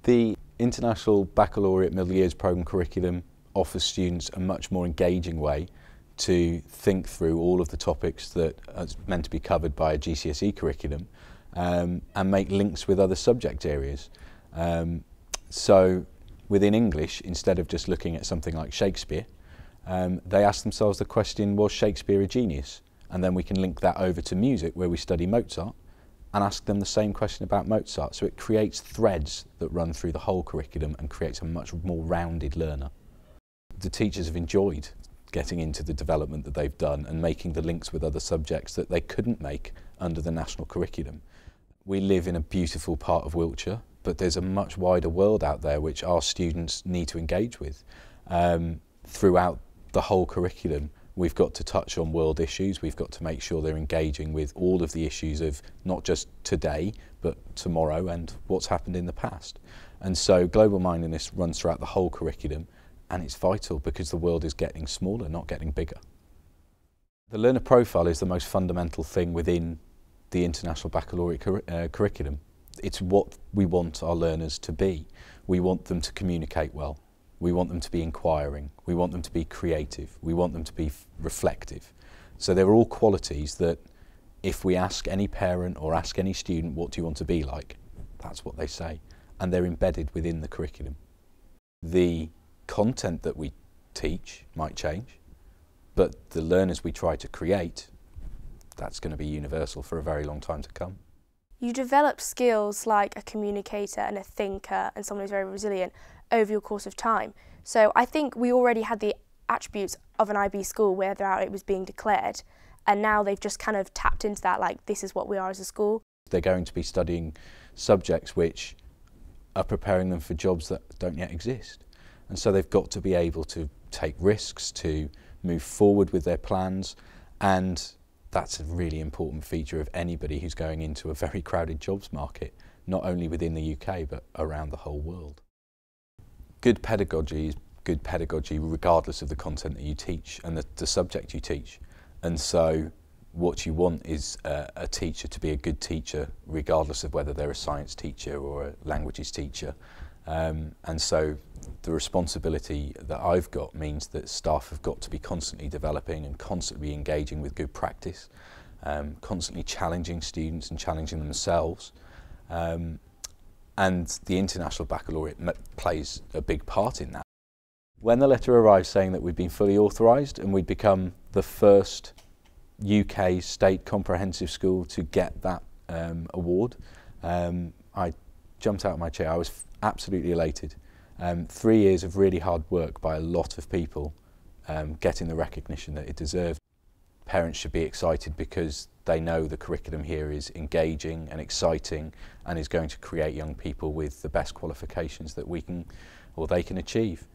The International Baccalaureate Middle Years Programme curriculum offers students a much more engaging way to think through all of the topics that are meant to be covered by a GCSE curriculum and make links with other subject areas. So within English, instead of just looking at something like Shakespeare, they ask themselves the question, was Shakespeare a genius? And then we can link that over to music, where we study Mozart, and ask them the same question about Mozart. So it creates threads that run through the whole curriculum and creates a much more rounded learner. The teachers have enjoyed getting into the development that they've done and making the links with other subjects that they couldn't make under the national curriculum. We live in a beautiful part of Wiltshire, but there's a much wider world out there which our students need to engage with. Throughout the whole curriculum, we've got to touch on world issues. We've got to make sure they're engaging with all of the issues of not just today, but tomorrow and what's happened in the past. And so global mindedness runs throughout the whole curriculum, and it's vital because the world is getting smaller, not getting bigger. The learner profile is the most fundamental thing within the International Baccalaureate curriculum. It's what we want our learners to be. We want them to communicate well. We want them to be inquiring. We want them to be creative. We want them to be reflective. So they're all qualities that if we ask any parent or ask any student, what do you want to be like? That's what they say. And they're embedded within the curriculum. The content that we teach might change, but the learners we try to create, that's going to be universal for a very long time to come. You develop skills like a communicator and a thinker and someone who's very resilient over your course of time. So I think we already had the attributes of an IB school whether it was being declared, and now they've just kind of tapped into that, like, this is what we are as a school. They're going to be studying subjects which are preparing them for jobs that don't yet exist. And so they've got to be able to take risks, to move forward with their plans, and that's a really important feature of anybody who's going into a very crowded jobs market, not only within the UK but around the whole world. Good pedagogy is good pedagogy regardless of the content that you teach and the subject you teach. And so what you want is a teacher to be a good teacher regardless of whether they're a science teacher or a languages teacher. And so the responsibility that I've got means that staff have got to be constantly developing and constantly engaging with good practice, constantly challenging students and challenging themselves. And the International Baccalaureate plays a big part in that. When the letter arrived saying that we'd been fully authorised and we'd become the first UK state comprehensive school to get that award, I jumped out of my chair. I was absolutely elated. 3 years of really hard work by a lot of people getting the recognition that it deserved. Parents should be excited because they know the curriculum here is engaging and exciting and is going to create young people with the best qualifications that we can or they can achieve.